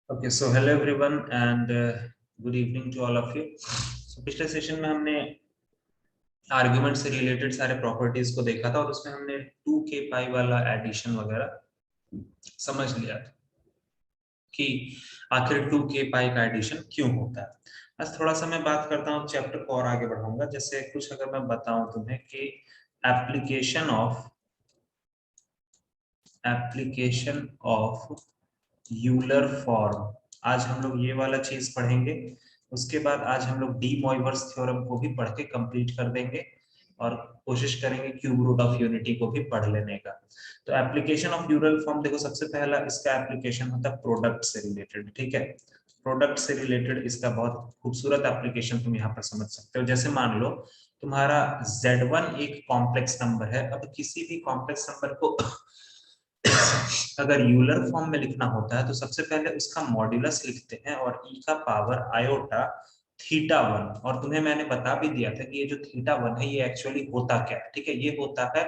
Okay, so hello everyone and good evening to all of you. So पिछले session में हमने argument से related सारे प्रॉपर्टीज को देखा था और उसमें हमने 2k पाई वाला एडिशन वगैरह समझ लिया था कि आखिर 2k पाई का एडिशन क्यों होता है। आज थोड़ा सा मैं बात करता हूँ चैप्टर को और आगे बढ़ाऊंगा। जैसे कुछ अगर मैं बताऊं तुम्हें कि एप्लीकेशन ऑफ यूलर फॉर्म, आज हम लोग ये वाला चीज पढ़ेंगे। उसके बाद आज हम लोग डी मॉइवर्स थ्योरम को भी पढ़ के कंप्लीट कर देंगे और कोशिश करेंगे क्यूब रूट ऑफ यूनिटी को भी पढ़ लेने का। तो एप्लीकेशन ऑफ यूलर फॉर्म देखो, सबसे पहला इसका एप्लीकेशन होता है प्रोडक्ट से रिलेटेड। ठीक है, प्रोडक्ट से रिलेटेड इसका बहुत खूबसूरत एप्लीकेशन तुम यहाँ पर समझ सकते हो। जैसे मान लो तुम्हारा Z1 एक कॉम्प्लेक्स नंबर है। अब किसी भी कॉम्प्लेक्स नंबर को अगर यूलर फॉर्म में लिखना होता है तो सबसे पहले उसका मॉड्यूलस लिखते हैं और ई का पावर आयोटा थीटा वन। और तुम्हें मैंने बता भी दिया था कि ये जो थीटा वन है ये एक्चुअली होता क्या है। ठीक है, ये होता है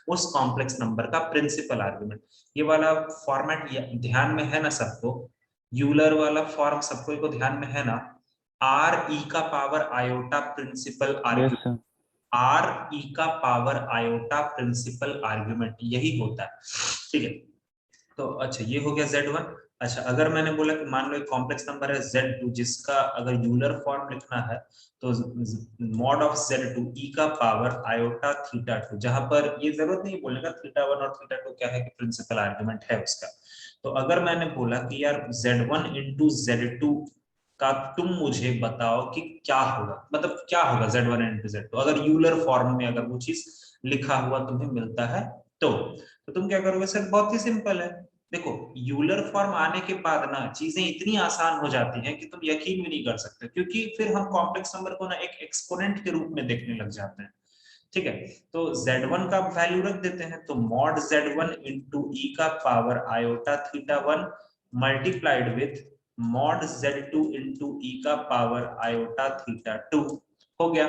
उस कॉम्प्लेक्स नंबर का प्रिंसिपल आर्गुमेंट। ये वाला फॉर्मेट ध्यान में है ना सबको? यूलर वाला फॉर्म सबको को ध्यान में है ना? आर ई का power iota principal yes argument, sir. R e का पावर आयोटा प्रिंसिपल आर्गुमेंट यही होता है। ठीक है, तो अच्छा ये हो गया Z1। अच्छा, अगर मैंने बोला कि मान लो एक कॉम्प्लेक्स नंबर है Z2 जिसका अगर यूलर फॉर्म लिखना है तो मॉड ऑफ Z2 ई का पावर आयोटा थीटा टू, जहां पर ये जरूरत नहीं बोलने का थीटा वन और थीटा टू क्या है कि प्रिंसिपल आर्गुमेंट है उसका। तो अगर मैंने बोला कि यार Z1 इंटू Z2 का तुम मुझे बताओ कि क्या होगा, मतलब क्या होगा Z1 इंटू Z2 अगर यूलर फॉर्म में अगर वो चीज लिखा हुआ तुम्हें मिलता है तो तुम क्या करोगे सर? बहुत ही सिंपल है। देखो, यूलर फॉर्म आने के बाद ना चीजें इतनी आसान हो जाती हैं कि तुम यकीन भी नहीं कर सकते, क्योंकि फिर हम कॉम्प्लेक्स नंबर को ना एक एक्सपोनेंट के रूप में देखने लग जाते हैं। ठीक है, तो Z1 का वैल्यू रख देते हैं, तो मॉड Z1 इंटू ई का power iota theta one multiplied with mod Z2 into e का पावर आयोटा थीटा टू हो गया।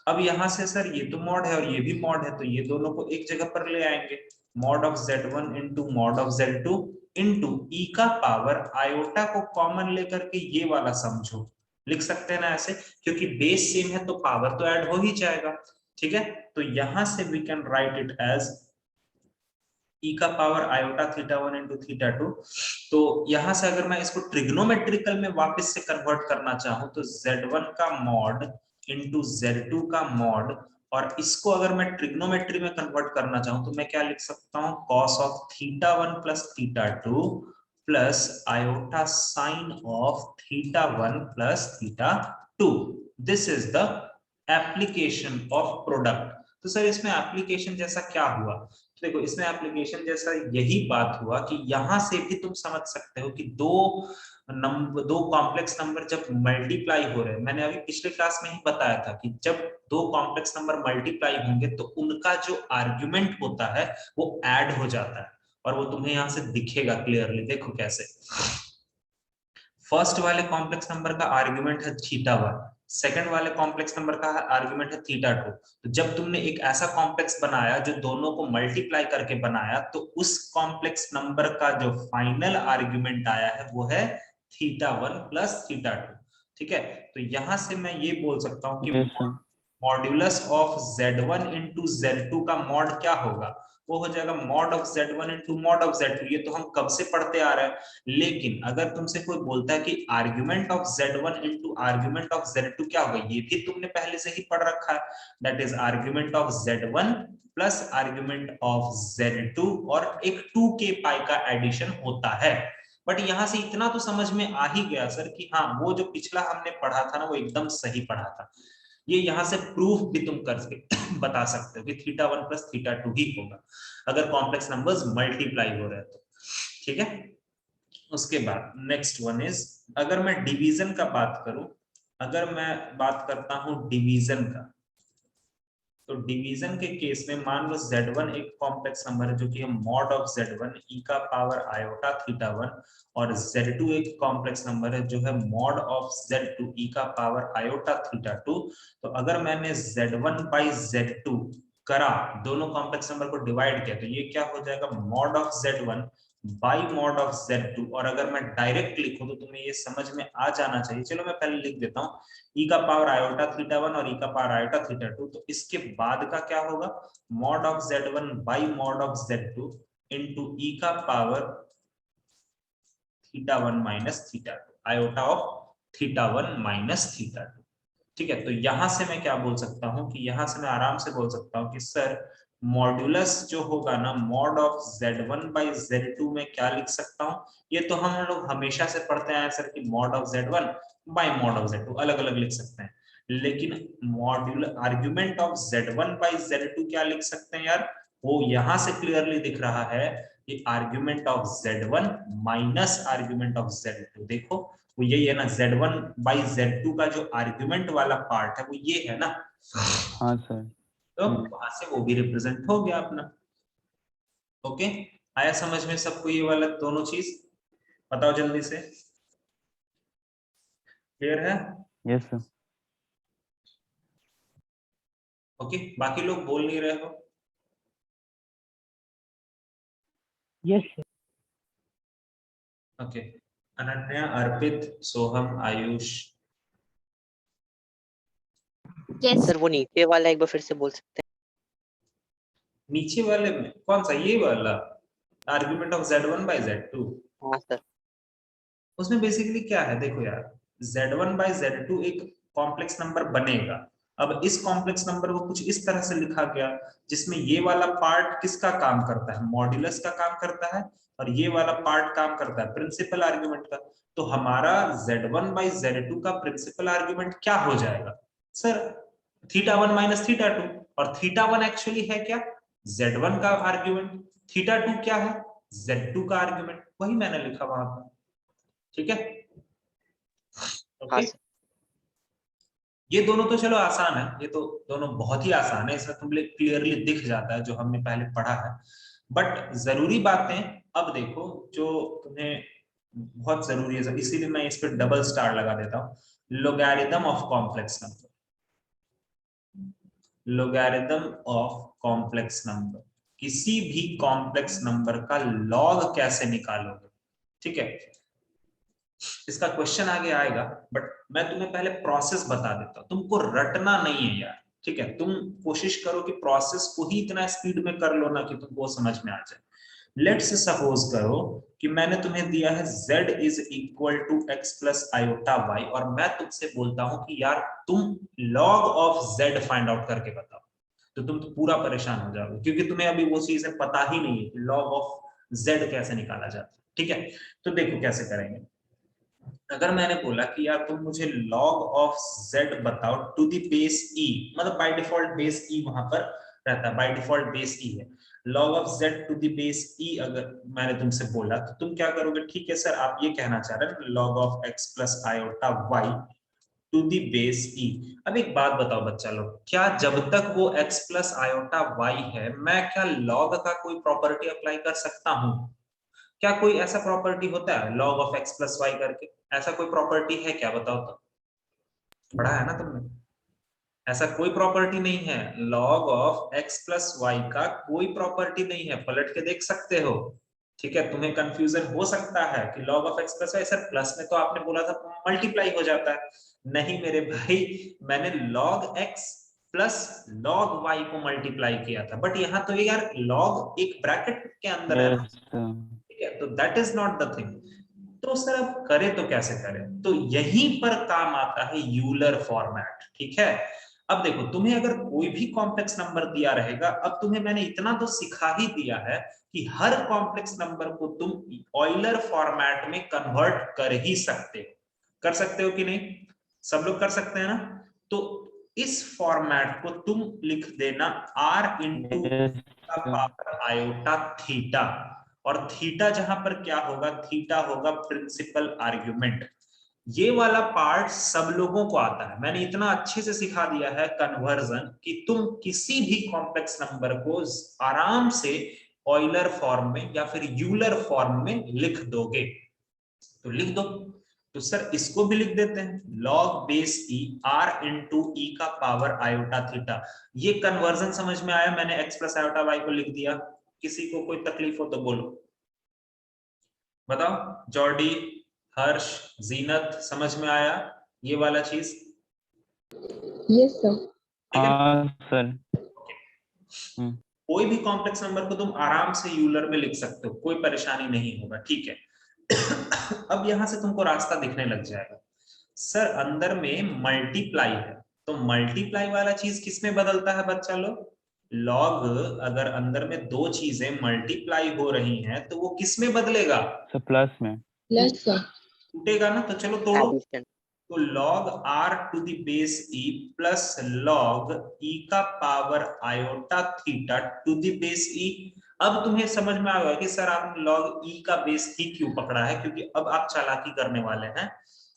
अब यहां से सर ये तो मॉड है और ये भी मॉड है, तो ये दोनों को एक जगह पर ले आएंगे। Mod of Z1 into mod of Z2 into e का पावर आयोटा को कॉमन लेकर के ये वाला समझो, लिख सकते हैं ना ऐसे, क्योंकि बेस सेम है तो पावर तो ऐड हो ही जाएगा। ठीक है, तो यहां से we can write it as e का power iota theta one into theta two. तो यहां से अगर मैं इसको ट्रिग्नोमेट्रिकल में वापस से कन्वर्ट करना चाहूं तो Z1 का मॉड इंटू Z2 का मॉड, और इसको अगर मैं ट्रिग्नोमेट्री में कन्वर्ट करना चाहूं तो मैं क्या लिख सकता हूं? Cos of theta one plus theta two plus iota sign of theta one plus theta to. This is the application of product. तो सर इसमें एप्लीकेशन जैसा क्या हुआ? तो देखो, इसमें एप्लीकेशन जैसा यही बात हुआ कि यहां से भी तुम समझ सकते हो कि दो कॉम्प्लेक्स नंबर जब मल्टीप्लाई हो रहे हैं, मैंने अभी पिछले क्लास में ही बताया था कि जब दो कॉम्प्लेक्स नंबर मल्टीप्लाई होंगे तो उनका जो आर्ग्यूमेंट होता है वो ऐड हो जाता है, और वो तुम्हें यहां से दिखेगा क्लियरली। देखो कैसे, फर्स्ट वाले कॉम्प्लेक्स नंबर का आर्ग्यूमेंट है थीटा वन, सेकंड वाले कॉम्प्लेक्स नंबर का आर्ग्यूमेंट है थीटा टू। तो जब तुमने एक ऐसा कॉम्प्लेक्स बनाया जो दोनों को मल्टीप्लाई करके बनाया तो उस कॉम्प्लेक्स नंबर का जो फाइनल आर्ग्यूमेंट आया है वो है theta one plus theta to. ठीक है, तो यहां से मैं ये बोल सकता हूं कि yes sir. Modulus of Z1 into Z2 का मॉड क्या होगा? वो हो जाएगा mod of Z1 into mod of Z2। ये तो हम कब से पढ़ते आ रहे हैं। लेकिन अगर तुमसे कोई बोलता है कि argument of Z1 into argument of Z2 क्या होगा, ये भी तुमने पहले से ही पढ़ रखा है। That is argument of Z1 plus argument of Z2 और एक 2k पाई का एडिशन होता है। बट यहां से इतना तो समझ में आ ही गया सर कि हाँ, वो जो पिछला हमने पढ़ा था ना वो एकदम सही पढ़ा था। ये यहां से प्रूफ भी तुम करके बता सकते हो कि theta one plus theta two ही होगा अगर कॉम्प्लेक्स नंबर्स मल्टीप्लाई हो रहे हैं तो। ठीक है, उसके बाद नेक्स्ट वन इज, अगर मैं डिवीजन का बात करूं, अगर मैं बात करता हूं डिवीजन का, तो डिवीजन के केस में मान लो Z1 एक कॉम्प्लेक्स नंबर है जो कि हम मॉड ऑफ Z1 ई का पावर आयोटा थीटा वन, और Z2 एक कॉम्प्लेक्स नंबर है जो है मॉड ऑफ Z2 ई का पावर आयोटा थीटा टू। तो अगर मैंने Z1 बाई Z2 करा, दोनों कॉम्प्लेक्स नंबर को डिवाइड किया, तो ये क्या हो जाएगा? Mod of Z1 by mod of Z2, और अगर मैं डायरेक्ट लिखूं तो तुम्हें ये समझ में आ जाना चाहिए। चलो मैं पहले लिख देता हूँ, e का पावर आयोटा थीटा 1 और e का पावर आयोटा थीटा 2, तो इसके बाद का क्या होगा, mod of Z1 by mod of Z2 into e का power theta 1 minus theta 2, iota of theta 1 minus theta 2। ठीक है, तो यहां से मैं क्या बोल सकता हूं कि यहां से मैं आराम से बोल सकता हूं कि सर मॉड्यूलस जो होगा ना mod of Z1 by Z2 में क्या लिख सकता हूं, ये तो हम लोग हमेशा से पढ़ते आए सर कि mod of Z1 by mod of Z2 अलग अलग लिख सकते हैं, लेकिन module argument of Z1 by Z2 क्या लिख सकते हैं यार, वो यहां से क्लियरली दिख रहा है कि argument of Z1 minus argument of Z2। देखो वो यही है ना, Z1 बाई Z2 का जो आर्ग्यूमेंट वाला पार्ट है वो ये है ना। हाँ सर। तो वहां से वो भी रिप्रेजेंट हो गया अपना। ओके, आया समझ में सबको ये वाला दोनों चीज, बताओ जल्दी से, क्लियर है? Yes sir. ओके, बाकी लोग बोल नहीं रहे हो? Yes sir. ओके, अनन्या, अर्पित, सोहम, आयुष। यस सर, वो नीचे वाला एक बार फिर से बोल सकते नीचे वाले में कौन सा, ये वाला argument of Z1 by Z2? हैं? हाँ सर। उसमें बेसिकली क्या है, देखो यार, Z1 बाई Z2 एक कॉम्प्लेक्स नंबर बनेगा। अब इस कॉम्प्लेक्स नंबर को कुछ इस तरह से लिखा गया जिसमें ये वाला पार्ट किसका काम करता है, मॉड्यूलस का काम करता है, और ये वाला पार्ट काम करता है प्रिंसिपल आर्ग्यूमेंट का। तो हमारा Z1 बाई Z2 का प्रिंसिपल आर्ग्यूमेंट क्या हो जाएगा सर, थीटा 1 माइनस थीटा 2, और थीटा 1 एक्चुअली है क्या, Z1 का आर्ग्यूमेंट, थीटा 2 क्या है, Z2 का आर्ग्यूमेंट, वही मैंने लिखा वहां पर। ठीक है, हाँ ओके। सर। ये दोनों तो चलो आसान है, ये तो दोनों बहुत ही आसान है, इसमें तुम्हें क्लियरली दिख जाता है जो हमने पहले पढ़ा है। बट जरूरी बातें अब देखो जो तुम्हें बहुत जरूरी है, इसीलिए मैं इस पर डबल स्टार लगा देता हूँ, logarithm of complex number. Logarithm of complex number, किसी भी कॉम्प्लेक्स नंबर का लॉग कैसे निकालोगे। ठीक है, इसका क्वेश्चन आगे आएगा, बट मैं तुम्हें पहले प्रोसेस बता देता हूं, तुमको रटना नहीं है यार। ठीक है, तुम कोशिश करो कि प्रोसेस को ही इतना स्पीड में कर लो ना कि तुमको समझ में आ जाए। लेट्स सपोज करो कि मैंने तुम्हें दिया है z is equal to x plus iota y, और मैं तुमसे बोलता हूं कि यार तुम log of z find out करके बताओ, तो तुम तो पूरा परेशान हो जाओगे क्योंकि तुम्हें अभी वो चीजें पता ही नहीं है कि लॉग ऑफ z कैसे निकाला जाता है। ठीक है, तो देखो कैसे करेंगे। अगर मैंने बोला कि यार तुम मुझे log ऑफ z बताओ टू द बेस e, मतलब बाय डिफॉल्ट बेस e वहां पर रहता है, बाय डिफॉल्ट बेस e है, log of z to the base e अगर मैंने तुमसे बोला तो तुम क्या करोगे, ठीक है सर आप ये कहना चाह रहे हैं log of x plus iota y to the base e। अब एक बात बताओ बच्चा लोग, क्या जब तक वो x प्लस आयोटा y है मैं क्या log का कोई प्रॉपर्टी अप्लाई कर सकता हूं? क्या कोई ऐसा प्रॉपर्टी होता है log of x plus y करके, ऐसा कोई प्रॉपर्टी है क्या, बताओ तो, पढ़ा है ना तुमने? ऐसा कोई प्रॉपर्टी नहीं है, log of x plus y का कोई प्रॉपर्टी नहीं है, पलट के देख सकते हो। ठीक है, तुम्हें कंफ्यूजन हो सकता है कि log of x plus y, sir plus में तो आपने बोला था मल्टीप्लाई हो जाता है। नहीं मेरे भाई, मैंने log x plus log y को मल्टीप्लाई किया था, बट यहाँ तो यार log एक ब्रैकेट के अंदर है ना। Yes sir. ठीक है, तो that is not the thing. तो सर अब करें तो कैसे करें, तो यहीं पर काम आता है यूलर फॉर्मेट। ठीक है, अब देखो तुम्हें अगर कोई भी कॉम्प्लेक्स नंबर दिया रहेगा, अब तुम्हें मैंने इतना तो सिखा ही दिया है कि हर कॉम्प्लेक्स नंबर को तुम ऑयलर फॉर्मेट में कन्वर्ट कर ही सकते हो, कर सकते हो कि नहीं, सब लोग कर सकते हैं ना। तो इस फॉर्मेट को तुम लिख देना r इंटू यस का सर। पावर आयोटा थीटा, और थीटा जहां पर क्या होगा, थीटा होगा प्रिंसिपल आर्ग्यूमेंट। ये वाला पार्ट सब लोगों को आता है, मैंने इतना अच्छे से सिखा दिया है कन्वर्जन कि तुम किसी भी कॉम्प्लेक्स नंबर को आराम से ऑयलर फॉर्म में या फिर यूलर फॉर्म में लिख दोगे। तो लिख दो, तो सर इसको भी लिख देते हैं log base e r into e का पावर आयोटा थीटा। ये कन्वर्जन समझ में आया, मैंने x प्लस आयोटा y को लिख दिया, किसी को कोई तकलीफ हो तो बोलो। बताओ जॉर्डी, हर्ष, जीनत, समझ में आया ये वाला चीज? Yes sir. ठीक है। हाँ सर। कोई भी कॉम्प्लेक्स नंबर को तुम आराम से यूलर में लिख सकते हो, कोई परेशानी नहीं होगा, ठीक है। अब यहां से तुमको रास्ता दिखने लग जाएगा। सर अंदर में मल्टीप्लाई है, तो मल्टीप्लाई वाला चीज किस में बदलता है बच्चा लोग? लॉग, अगर अंदर में दो चीजें मल्टीप्लाई हो रही हैं तो वो किस में बदलेगा? सर प्लस में। Plus sir. टूटेगा ना, तो चलो तोड़ो। एडिशन। तो log r to the base e plus log e का power iota theta to the base e। अब तुम्हें समझ में आएगा कि सर आपने log e का बेस e क्यों पकड़ा है, क्योंकि अब आप चालाकी करने वाले हैं।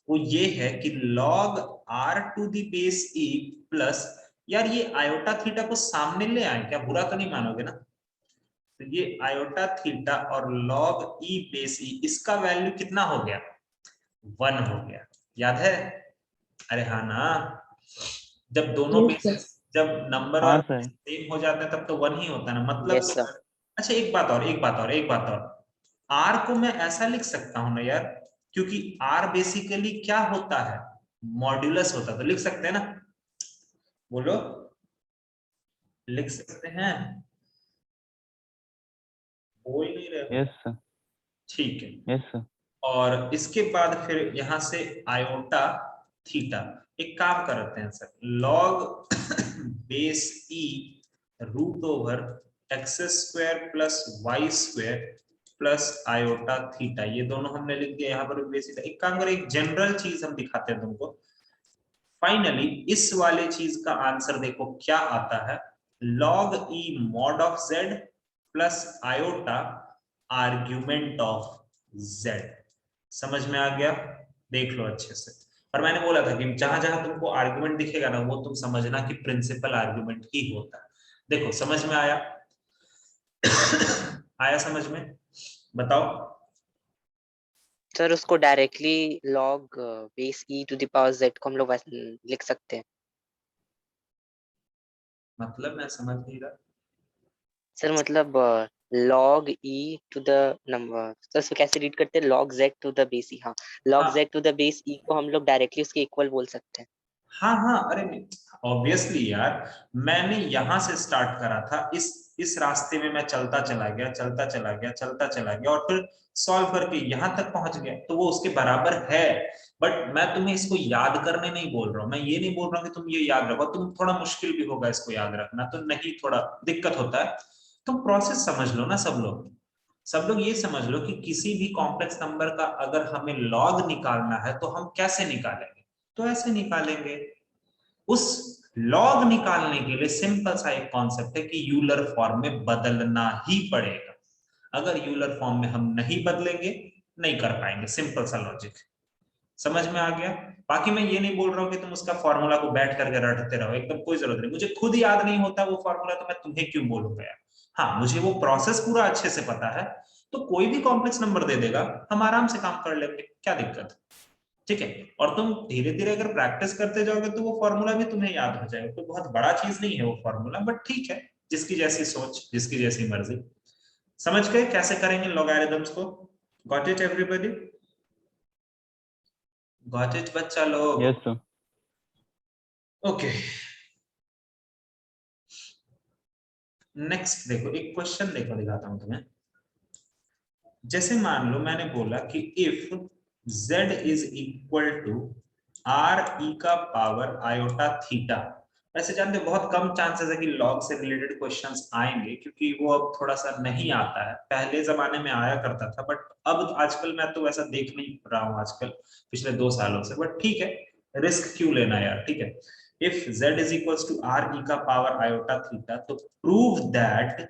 वो ये है कि log r to the base e plus, यार ये आयोटा थीटा को सामने ले आए, क्या बुरा तो नहीं मानोगे ना? तो ये आयोटा थीटा और log e बेस e, इसका वैल्यू कितना हो गया? 1 हो गया, याद है? अरे हाँ ना, जब दोनों Yes, बेसिस, जब नंबर हाँ और सर। सेम हो जाता है तब तो 1 ही होता है ना, मतलब यस सर। अच्छा एक बात और, एक बात और, आर को मैं ऐसा लिख सकता हूं ना यार, क्योंकि आर बेसिकली क्या होता है? मॉड्यूलस होता है, तो लिख सकते हैं ना? बोलो, लिख सकते हैं? बोल नहीं रहे हो? Yes sir. ठीक है। Yes sir. और इसके बाद फिर यहां से आयोटा थीटा, एक काम करते हैं sir, log base e root over x square plus y square plus iota theta, ये दोनों हमने लिख दिया। यहाँ पर बेस, एक काम करो, एक जनरल चीज हम दिखाते हैं तुमको। फाइनली इस वाले चीज का आंसर देखो क्या आता है, log e mod of z plus iota argument of z। समझ में आ गया? देख लो अच्छे से। और मैंने बोला था कि जहां जहां तुमको आर्ग्यूमेंट दिखेगा ना, वो तुम समझना कि प्रिंसिपल आर्ग्यूमेंट ही होता है। देखो समझ में आया? आया समझ में? बताओ। सर उसको directly log base e to the power z को हम लोग वैसे लिख सकते हैं। मतलब मैं समझ नहीं रहा। सर मतलब log e to the number, sir उसको कैसे रीड करते हैं? log z to the base e। हाँ, log हाँ z to the base e को हम लोग डायरेक्टली उसके इक्वल बोल सकते हैं। हाँ हाँ, अरे ऑब्वियसली यार, मैंने यहां से स्टार्ट करा था, इस रास्ते में मैं चलता चला गया, चलता चला गया, चलता चला गया, और फिर सॉल्व करके यहां तक पहुंच गया, तो वो उसके बराबर है। बट मैं तुम्हें इसको याद करने नहीं बोल रहा हूँ, मैं ये नहीं बोल रहा हूँ कि तुम ये याद रखो, तुम थोड़ा मुश्किल भी होगा इसको याद रखना, तो नहीं, थोड़ा दिक्कत होता है। तुम प्रोसेस समझ लो ना सब लोग। सब लोग ये समझ लो कि किसी भी कॉम्प्लेक्स नंबर का अगर हमें लॉग निकालना है तो हम कैसे निकालेंगे? तो ऐसे निकालेंगे। उस लॉग निकालने के लिए सिंपल सा एक कॉन्सेप्ट है कि यूलर फॉर्म में बदलना ही पड़ेगा। अगर यूलर फॉर्म में हम नहीं बदलेंगे, नहीं कर पाएंगे, सिंपल सा लॉजिक। समझ में आ गया? बाकी मैं ये नहीं बोल रहा हूँ कि तुम उसका फॉर्मूला को बैठ करके रटते रहो, एकदम कोई जरूरत नहीं। मुझे खुद याद नहीं होता वो फॉर्मूला, तो मैं तुम्हें क्यों बोलूंगा यार? हाँ, मुझे वो प्रोसेस पूरा अच्छे से पता है, तो कोई भी कॉम्प्लेक्स नंबर दे देगा, हम आराम से काम कर लेंगे, क्या दिक्कत? ठीक है। और तुम धीरे धीरे अगर प्रैक्टिस करते जाओगे तो वो फॉर्मूला भी तुम्हें याद हो जाएगा। तो बहुत बड़ा चीज नहीं है वो फॉर्मूला, बट ठीक है, जिसकी जैसी सोच, जिसकी जैसी मर्जी। समझ गए कैसे करेंगे लॉगरिथम्स को? Got it everybody? Got it बच्चा लोग? Yes sir. ओके, नेक्स्ट देखो, एक क्वेश्चन देखो, दिखाता हूं तुम्हें। जैसे मान लो मैंने बोला कि if z is equal to r e का पावर आयोटा थीटा। वैसे जानते हो बहुत कम चांसेस है कि लॉग से रिलेटेड क्वेश्चंस आएंगे, क्योंकि वो अब थोड़ा सा नहीं आता है, पहले जमाने में आया करता था, बट अब आजकल मैं तो वैसा देख नहीं रहा हूँ आजकल, पिछले 2 सालों से। बट ठीक है, रिस्क क्यों लेना यार, ठीक है। If z is equal to r e का पावर आयोटा थीटा, तो prove that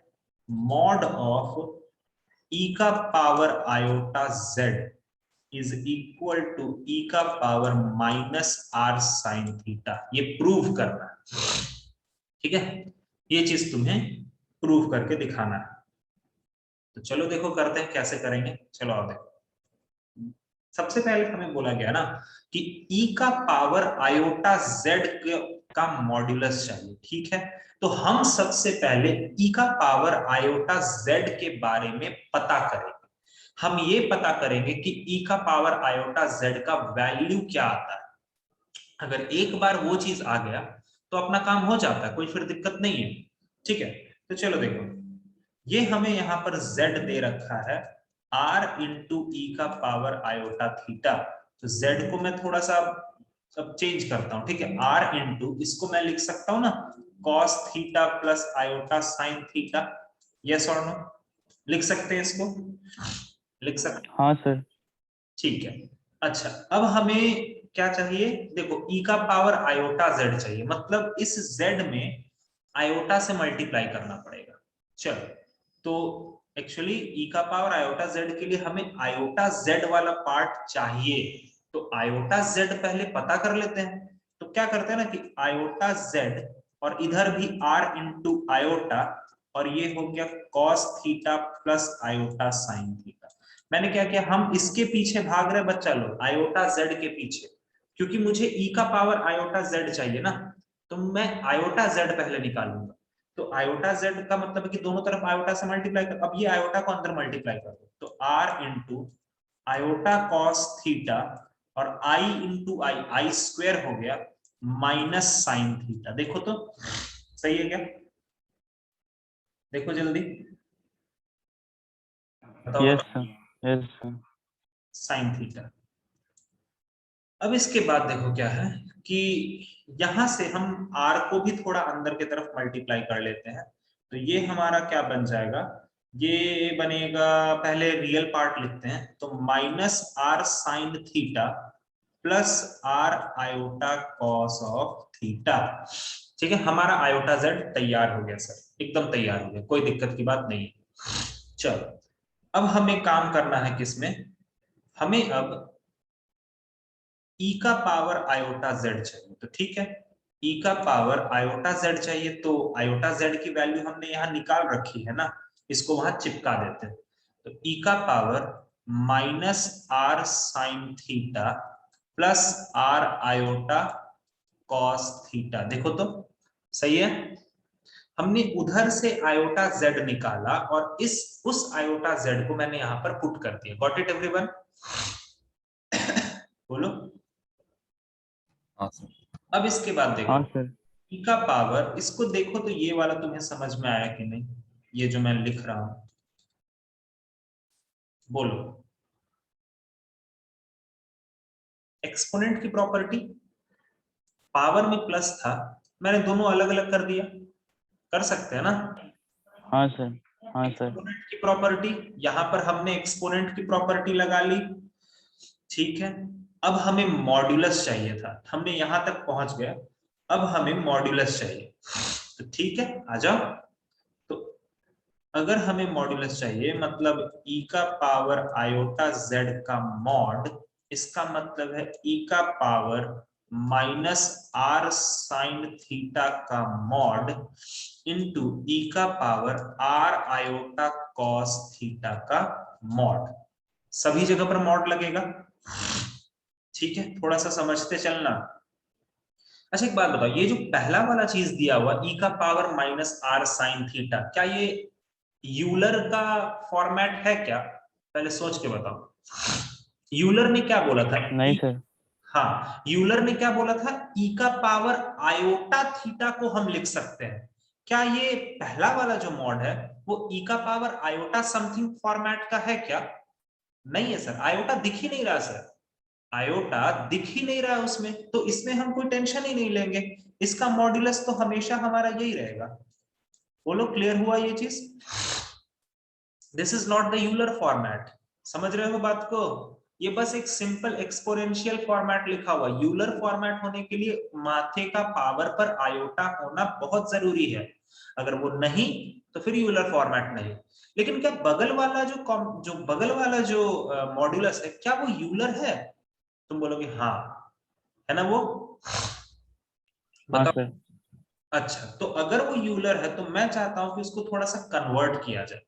mod of e का power iota z is equal to e का power minus r sine theta. ये प्रूव करना है, ठीक है? ये चीज तुम्हें प्रूव करके दिखाना है। तो चलो देखो करते हैं, कैसे करेंगे, चलो आओ देखो। सबसे पहले हमें बोला गया ना कि e का पावर आयोटा z का मॉड्यूलस चाहिए, ठीक है? तो हम सबसे पहले e का पावर आयोटा z के बारे में पता करेंगे। हम ये पता करेंगे कि e का पावर आयोटा z का वैल्यू क्या आता है। अगर एक बार वो चीज आ गया तो अपना काम हो जाता है, कोई फिर दिक्कत नहीं है। ठीक है, तो चलो देखो, ये हमें यहाँ पर z दे रखा है r इंटू ई का पावर आयोटा थीटा। तो z को मैं थोड़ा सा अब चेंज करता हूँ, ठीक है। r इंटू, इसको मैं लिख सकता हूँ ना cos theta plus iota sine theta, yes और नो, लिख सकते हैं इसको, लिख सकते, हाँ सर। ठीक है। अच्छा, अब हमें क्या चाहिए, देखो e का पावर आयोटा z चाहिए, मतलब इस z में आयोटा से मल्टीप्लाई करना पड़ेगा। चलो, तो एक्चुअली e का पावर आयोटा z के लिए हमें आयोटा z वाला पार्ट चाहिए, तो आयोटा z पहले पता कर लेते हैं। तो क्या करते हैं ना कि आयोटा z और इधर भी r इंटू आयोटा, और ये हो गया cos theta plus iota sine theta. मैंने क्या किया, हम इसके पीछे भाग रहे बच्चा लोग, आयोटा z के पीछे, क्योंकि मुझे e का पावर आयोटा z चाहिए ना, तो मैं आयोटा z पहले निकालूंगा। तो आयोटा z का मतलब है कि दोनों तरफ आयोटा से मल्टीप्लाई कर, अब ये आयोटा को अंदर मल्टीप्लाई कर दो, तो r into iota cos theta और i इंटू आई स्क्वायर हो गया माइनस साइन थीटा। देखो तो सही है क्या, देखो जल्दी बताओ, यस बताओ। Sir, yes sir. Sine theta. अब इसके बाद देखो क्या है कि यहां से हम r को भी थोड़ा अंदर की तरफ मल्टीप्लाई कर लेते हैं, तो ये हमारा क्या बन जाएगा, ये बनेगा, पहले रियल पार्ट लिखते हैं, तो minus r sine theta plus r iota cos of theta. ठीक है, हमारा आयोटा z तैयार हो गया सर, एकदम तैयार हो गया, कोई दिक्कत की बात नहीं है। चलो, अब हमें काम करना है किसमें, हमें अब e का पावर आयोटा z चाहिए, तो ठीक है, e का पावर आयोटा z चाहिए, तो आयोटा z की वैल्यू हमने यहाँ निकाल रखी है ना, इसको वहां चिपका देते हैं। तो e का power minus r sine theta plus r iota cos theta. देखो तो सही है, हमने उधर से आयोटा z निकाला और इस उस आयोटा z को मैंने यहां पर पुट कर दिया। गॉट इट एवरीवन, बोलो। हाँ सर। अब इसके बाद देखो, हाँ सर। e का पावर, इसको देखो तो ये वाला तुम्हें समझ में आया कि नहीं, ये जो मैं लिख रहा हूं, बोलो। एक्सपोनेंट की प्रॉपर्टी, पावर में प्लस था, मैंने दोनों अलग अलग कर दिया, कर सकते हैं ना। हाँ सर। हाँ सर। एक्सपोनेंट की प्रॉपर्टी, यहां पर हमने एक्सपोनेंट की प्रॉपर्टी लगा ली, ठीक है। अब हमें मॉड्यूलस चाहिए था, हमने यहां तक पहुंच गए, अब हमें मॉड्यूलस चाहिए, तो ठीक है, आ जाओ। तो अगर हमें मॉड्यूलस चाहिए, मतलब e का पावर आयोटा z का मॉड, इसका मतलब है e का power minus r sine theta का मॉड इंटू e का power r iota cos theta का मॉड। सभी जगह पर मॉड लगेगा, ठीक है, थोड़ा सा समझते चलना। अच्छा एक बात बताओ, ये जो पहला वाला चीज दिया हुआ e का power minus r sine theta, क्या ये यूलर का फॉर्मेट है क्या, पहले सोच के बताओ। यूलर ने क्या बोला था, नहीं सर। हाँ, यूलर ने क्या बोला था, e का पावर आयोटा थीटा को हम लिख सकते हैं। क्या ये पहला वाला जो मॉड है वो e का पावर आयोटा समथिंग फॉर्मेट का है क्या, नहीं है सर, आयोटा दिख ही नहीं रहा सर, आयोटा दिख ही नहीं रहा उसमें, तो इसमें हम कोई टेंशन ही नहीं लेंगे, इसका मॉड्यूलस तो हमेशा हमारा यही रहेगा। बोलो क्लियर हुआ ये चीज, this is not the Euler format, समझ रहे हो बात को, ये बस एक सिंपल एक्सपोनेंशियल फॉर्मेट लिखा हुआ, यूलर फॉर्मेट होने के लिए माथे का पावर पर आयोटा होना बहुत जरूरी है, अगर वो नहीं तो फिर यूलर फॉर्मेट नहीं। लेकिन क्या बगल वाला जो बगल वाला जो मॉड्यूलस है, क्या वो यूलर है, तुम बोलोगे हाँ है ना वो, हाँ बताओ। सर। अच्छा, तो अगर वो यूलर है तो मैं चाहता हूं कि उसको थोड़ा सा कन्वर्ट किया जाए।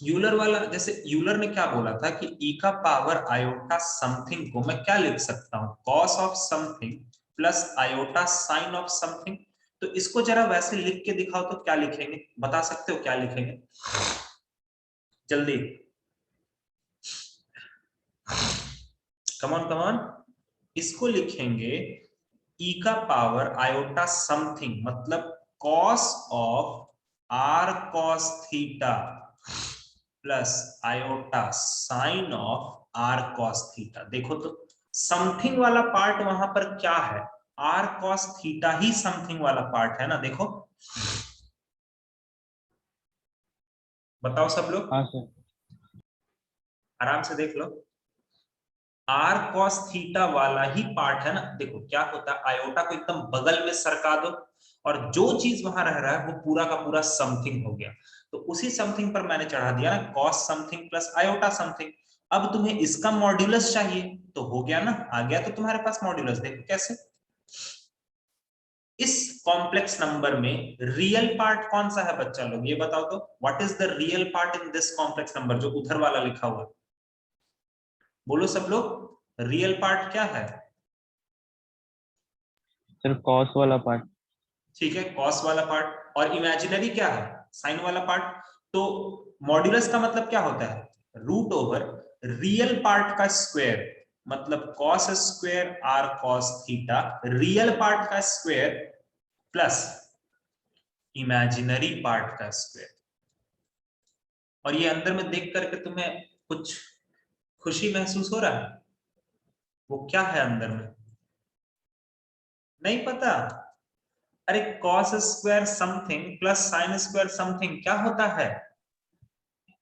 यूलर वाला, जैसे यूलर ने क्या बोला था कि e का पावर आयोटा समथिंग को मैं क्या लिख सकता हूं, cos of something plus iota sign of something. तो इसको जरा वैसे लिख के दिखाओ तो क्या लिखेंगे, बता सकते हो क्या लिखेंगे जल्दी, कम ऑन इसको लिखेंगे e का पावर आयोटा समथिंग, मतलब cos of r cos theta plus iota sign of r cos theta. देखो तो समथिंग वाला पार्ट वहां पर क्या है, r cos थीटा ही समथिंग वाला पार्ट है ना। देखो बताओ सब लोग, हाँ सर। आराम से देख लो, आर कॉस थीटा वाला ही पार्ट है ना। देखो क्या होता है, आयोटा को एकदम बगल में सरका दो और जो चीज वहां रह रहा है वो पूरा का पूरा समथिंग हो गया। तो उसी समथिंग पर मैंने चढ़ा दिया ना cos something plus iota something. अब तुम्हें इसका मॉड्यूलस चाहिए तो हो गया ना, आ गया तो तुम्हारे पास मॉड्यूलस। देखो कैसे, इस कॉम्प्लेक्स नंबर में रियल पार्ट कौन सा है बच्चा लोग, ये बताओ तो। What is the real part in this complex number, जो उधर वाला लिखा हुआ है, बोलो सब लोग, रियल पार्ट क्या है। सर कॉस वाला पार्ट। ठीक है, कॉस वाला पार्ट, और इमेजिनरी क्या है, साइन वाला पार्ट। तो मॉड्यूलस का मतलब क्या होता है, रूट ओवर रियल पार्ट का स्क्वायर, मतलब cos square r cos theta real part का स्क्वायर प्लस इमेजिनरी पार्ट का स्क्वायर। और ये अंदर में देख करके तुम्हें कुछ खुशी महसूस हो रहा है, वो क्या है अंदर में, नहीं पता। अरे cos square something plus sine square something क्या होता है,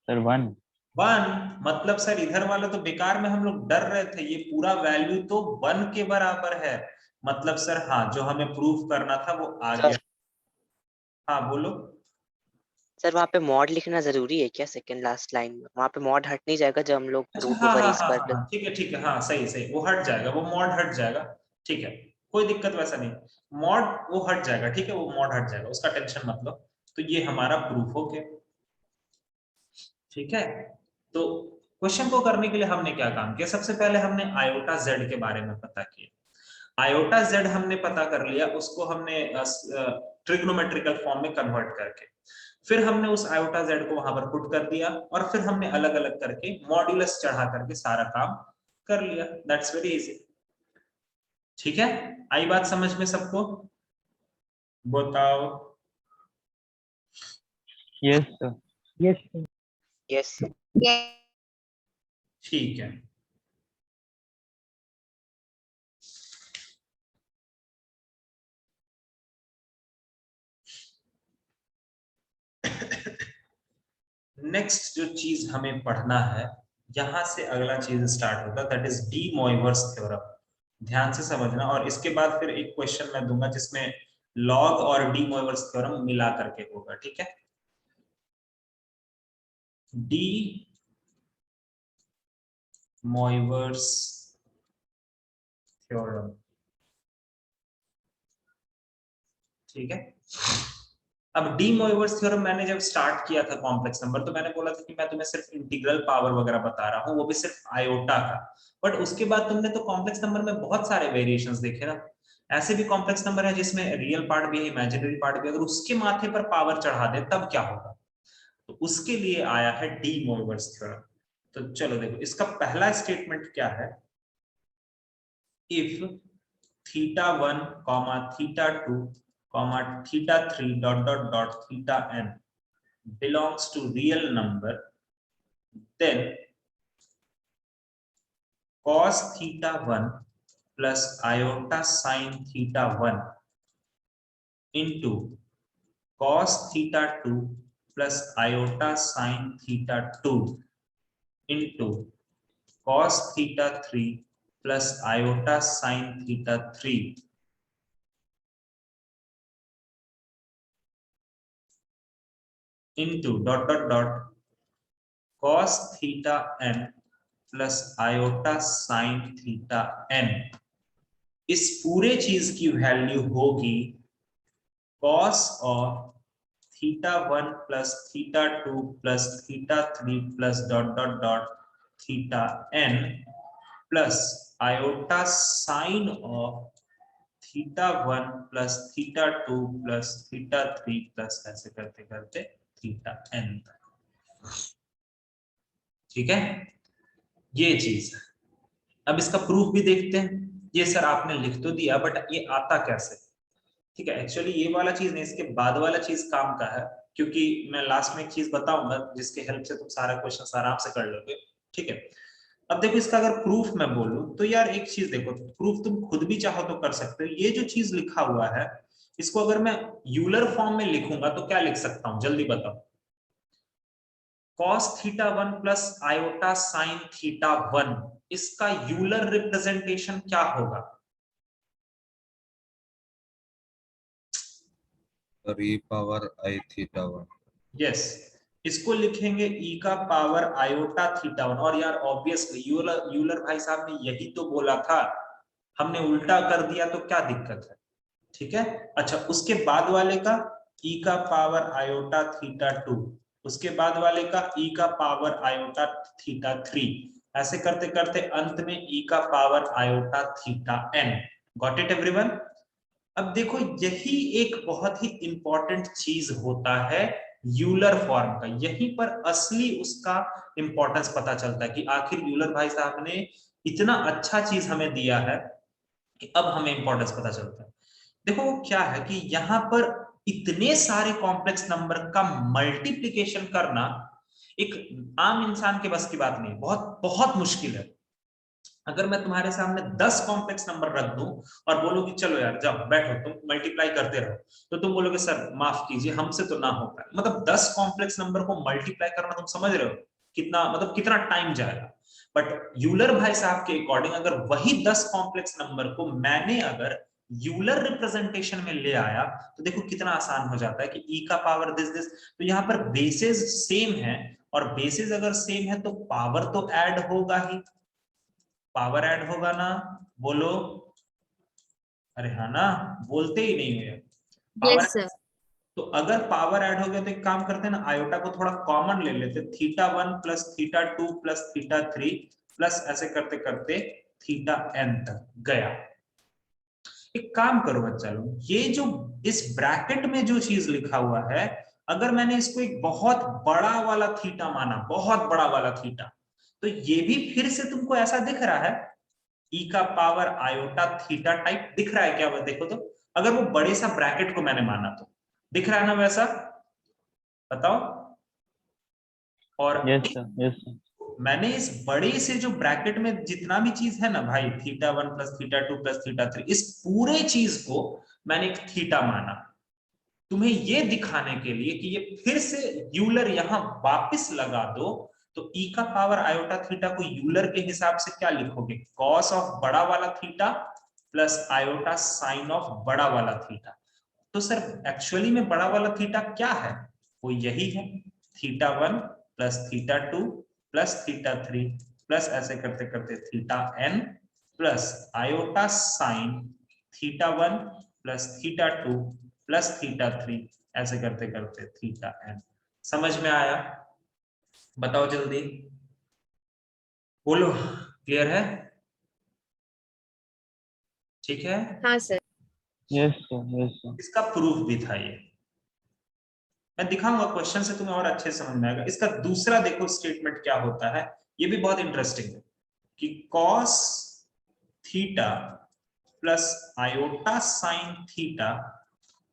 सर 1। 1। मतलब सर इधर वाला तो बेकार में हम लोग डर रहे थे, ये पूरा वैल्यू तो 1 के बराबर है। मतलब सर हाँ, जो हमें प्रूफ करना था वो आ गया। हाँ बोलो। सर वहाँ पे मॉड लिखना जरूरी है क्या, सेकंड लास्ट लाइन में वहाँ पे मॉड हट नहीं जाएगा जब हम लोग अच्छा रूट हाँ ओवर हाँ ए हाँ स्क्वायर हाँ प्लस। हाँ, ठीक है हाँ, सही सही, वो हट जाएगा, वो मॉड हट जाएगा। ठीक है, कोई दिक्कत वैसा नहीं, मॉड वो हट जाएगा, ठीक है वो मॉड हट जाएगा, उसका टेंशन मत लो। तो ये हमारा प्रूफ हो गया, ठीक है। तो क्वेश्चन को करने के लिए हमने क्या काम किया, सबसे पहले हमने आयोटा जेड के बारे में पता किया। आयोटा जेड हमने पता कर लिया, उसको हमने ट्रिग्नोमेट्रिकल फॉर्म में कन्वर्ट करके, फिर हमने उस आयोटा जेड को वहां पर पुट कर दिया, और फिर हमने अलग अलग करके मॉड्यूलस चढ़ा करके सारा काम कर लिया। दैट्स वेरी इजी, ठीक है। आई बात समझ में सबको, बताओ। Yes sir. यस। ठीक है, नेक्स्ट जो चीज हमें पढ़ना है, यहां से अगला चीज स्टार्ट होगा, that is D Moivre's theorem. ध्यान से समझना, और इसके बाद फिर एक क्वेश्चन मैं दूंगा जिसमें लॉग और डी मोइवर्स थ्योरम मिला करके होगा, ठीक है। डी मोइवर्स थ्योरम, ठीक है। अब डी मोइवर्स थ्योरम मैंने जब स्टार्ट किया था कॉम्प्लेक्स नंबर, तो मैंने बोला था कि मैं तुम्हें सिर्फ इंटीग्रल पावर वगैरह बता रहा हूँ, वो भी सिर्फ आयोटा का। बट उसके बाद तुमने तो कॉम्प्लेक्स नंबर में बहुत सारे वेरिएशंस देखे ना। ऐसे भी कॉम्प्लेक्स नंबर है जिसमें रियल पार्ट भी है, इमेजिनरी पार्ट भी, अगर उसके माथे पर पावर चढ़ा दे तब क्या होगा। तो उसके लिए आया है डी मोइवर्स थ्योरम। तो चलो देखो, इसका पहला स्टेटमेंट क्या है, if θ1, θ2, θ3 dot dot dot θn belongs to real number, then cos θ1 plus iota sin θ1 into cos θ2 plus iota sin θ2 into cos θ3 plus iota sin θ3 into dot dot dot cos θn plus iota sin θn। इस पूरे चीज की value होगी cos of θ1 plus θ2 plus θ3 plus dot dot dot θn plus iota sin of θ1 plus θ2 plus θ3 plus ऐसे करते करते θn। ठीक है, ये चीज है। अब इसका प्रूफ भी देखते हैं। ये सर आपने लिख तो दिया, बट ये आता कैसे? ठीक है, एक्चुअली ये वाला चीज नहीं, इसके बाद वाला चीज काम का है, क्योंकि मैं लास्ट में एक चीज बताऊंगा जिसके हेल्प से तुम सारा क्वेश्चन आराम से कर लोगे। ठीक है, अब देखो इसका अगर प्रूफ मैं बोलूं तो यार एक चीज देखो, प्रूफ तुम खुद भी चाहो तो कर सकते हो। ये जो चीज लिखा हुआ है इसको अगर मैं यूलर फॉर्म में लिखूंगा तो क्या लिख सकता हूं, जल्दी बताओ। cos theta 1 plus iota sine theta 1, इसका यूलर रिप्रेजेंटेशन क्या होगा? और e power I theta 1। Yes, इसको लिखेंगे e का पावर आयोटा थीटा 1। और यार ऑब्वियसली यूलर भाई साहब ने यही तो बोला था, हमने उल्टा कर दिया तो क्या दिक्कत है? ठीक है, अच्छा उसके बाद वाले का e का पावर आयोटा थीटा 2, उसके बाद वाले का e का पावर आयोटा थीटा 3, ऐसे करते करते अंत में e का power iota theta n। Got it everyone? अब देखो यही एक बहुत ही इंपॉर्टेंट चीज होता है यूलर फॉर्म का, यहीं पर असली उसका इंपॉर्टेंस पता चलता है कि आखिर यूलर भाई साहब ने इतना अच्छा चीज हमें दिया है कि अब हमें इंपॉर्टेंस पता चलता है। देखो वो क्या है कि यहाँ पर इतने सारे कॉम्प्लेक्स नंबर का मल्टीप्लिकेशन करना एक आम इंसान के बस की बात नहीं, बहुत बहुत मुश्किल है। अगर मैं तुम्हारे सामने 10 कॉम्प्लेक्स नंबर रख दूं और बोलूं कि चलो यार जाओ बैठो तुम मल्टीप्लाई करते रहो, तो तुम बोलोगे सर माफ कीजिए हमसे तो ना हो पाए। मतलब 10 कॉम्प्लेक्स नंबर को मल्टीप्लाई करना, तुम समझ रहे हो कितना, मतलब कितना टाइम जाएगा। बट यूलर भाई साहब के अकॉर्डिंग अगर वही 10 कॉम्प्लेक्स नंबर को मैंने अगर यूलर रिप्रेजेंटेशन में ले आया तो देखो कितना आसान हो जाता है कि e का पावर दिस दिस। तो यहाँ पर बेसिस सेम है, और बेसिस अगर सेम है तो पावर तो ऐड होगा ही, पावर ऐड होगा ना, बोलो। अरे हाँ ना, बोलते ही नहीं है पावर। Yes, sir. तो अगर पावर ऐड हो गया तो एक काम करते हैं ना, आयोटा को थोड़ा कॉमन ले लेते, theta 1 plus theta 2 plus theta 3 plus ऐसे करते करते थीटा n तक गया। एक काम करो बच्चा लोग, ये जो इस ब्रैकेट में जो चीज लिखा हुआ है, अगर मैंने इसको एक बहुत बड़ा वाला थीटा माना, बहुत बड़ा वाला थीटा, तो ये भी फिर से तुमको ऐसा दिख रहा है e का पावर आयोटा थीटा टाइप दिख रहा है क्या? वो देखो तो, अगर वो बड़े सा ब्रैकेट को मैंने माना तो दिख रहा है ना वैसा? बताओ। और यस सर, यस सर। मैंने इस बड़े से जो ब्रैकेट में जितना भी चीज है ना भाई, theta 1 plus theta 2 plus theta 3, इस पूरे चीज को मैंने एक थीटा माना, तुम्हें ये दिखाने के लिए कि ये फिर से यूलर यहां वापस लगा दो। तो e का पावर आयोटा थीटा को यूलर के हिसाब से क्या लिखोगे? कॉस ऑफ बड़ा वाला theta plus iota sign of बड़ा वाला थीटा। तो सर एक्चुअली में बड़ा वाला थीटा क्या है? वो यही है, theta 1 plus theta 2 plus theta 3 plus ऐसे करते करते theta n plus iota sine theta 1 plus theta 2 plus theta 3 ऐसे करते करते थीटा n। समझ में आया? बताओ जल्दी, बोलो। क्लियर है? ठीक है, हाँ sir. Yes sir, yes sir. इसका प्रूफ भी था ये, मैं दिखाऊंगा क्वेश्चन से तुम्हें और अच्छे समझ में आएगा। इसका दूसरा देखो स्टेटमेंट क्या होता है, ये भी बहुत इंटरेस्टिंग है कि cos theta plus iota sine theta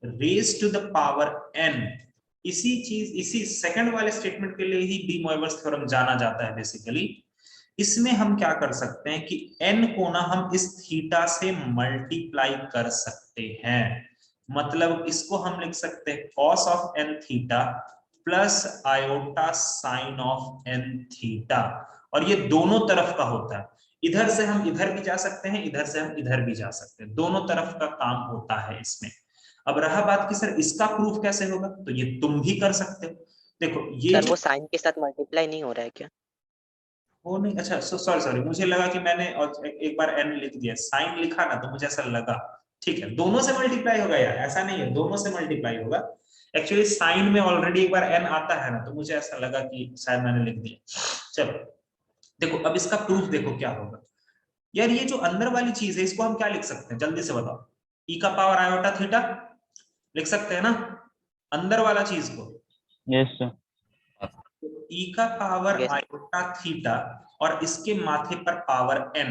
raise to the power n। इसी चीज, इसी सेकंड वाले स्टेटमेंट के लिए ही डी मोइवर्स थ्योरम जाना जाता है बेसिकली। इसमें हम क्या कर सकते हैं कि n को ना हम इस थीटा से मल्टीप्लाई कर सकते हैं, मतलब इसको हम लिख सकते हैं cos of n theta plus iota sign of n theta. और ये दोनों तरफ का होता है, इधर से हम इधर भी जा सकते हैं, इधर से हम इधर भी जा सकते हैं, दोनों तरफ का काम होता है इसमें। अब रहा बात कि सर इसका प्रूफ कैसे होगा, तो ये तुम भी कर सकते हो। देखो ये सर वो साइन के साथ मल्टीप्लाई नहीं हो रहा है क्या? वो नहीं, अच्छा सॉरी सॉरी, मुझे लगा कि मैंने और एक बार n लिख दिया, साइन लिखा ना तो मुझे ऐसा लगा। ठीक है, दोनों से मल्टीप्लाई होगा यार, ऐसा नहीं है, दोनों से मल्टीप्लाई होगा। एक्चुअली साइन में ऑलरेडी एक बार n आता है ना, तो मुझे ऐसा लगा कि शायद मैंने लिख दिया। चलो देखो अब इसका प्रूफ देखो क्या होगा। यार ये जो अंदर वाली चीज है इसको हम क्या लिख सकते हैं, जल्दी से बताओ। e का पावर आयोटा थीटा लिख सकते हैं ना, अंदर वाला चीज को। Yes sir. e का पावर Yes. आयोटा थीटा और इसके माथे पर पावर n,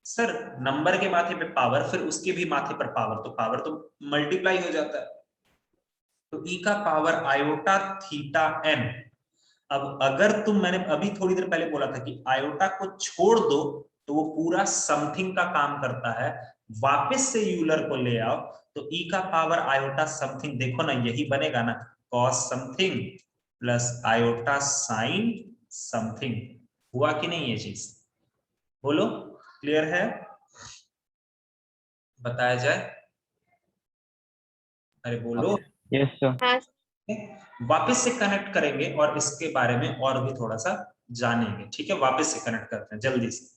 सर नंबर के माथे पे पावर, फिर उसके भी माथे पर पावर, तो पावर तो मल्टीप्लाई हो जाता है। तो e का पावर आयोटा थीटा n। अब अगर तुम, मैंने अभी थोड़ी देर पहले बोला था कि आयोटा को छोड़ दो तो वो पूरा समथिंग का काम करता है, वापस से यूलर को ले आओ तो e का पावर आयोटा समथिंग, देखो ना यही बनेगा ना, cos something plus iota sign something. हुआ कि नहीं ये चीज? बोलो, क्लियर है? बताया जाए, अरे बोलो। Yes sir. वापस से कनेक्ट करेंगे और इसके बारे में और भी थोड़ा सा जानेंगे, ठीक है? वापस से कनेक्ट करते हैं जल्दी से।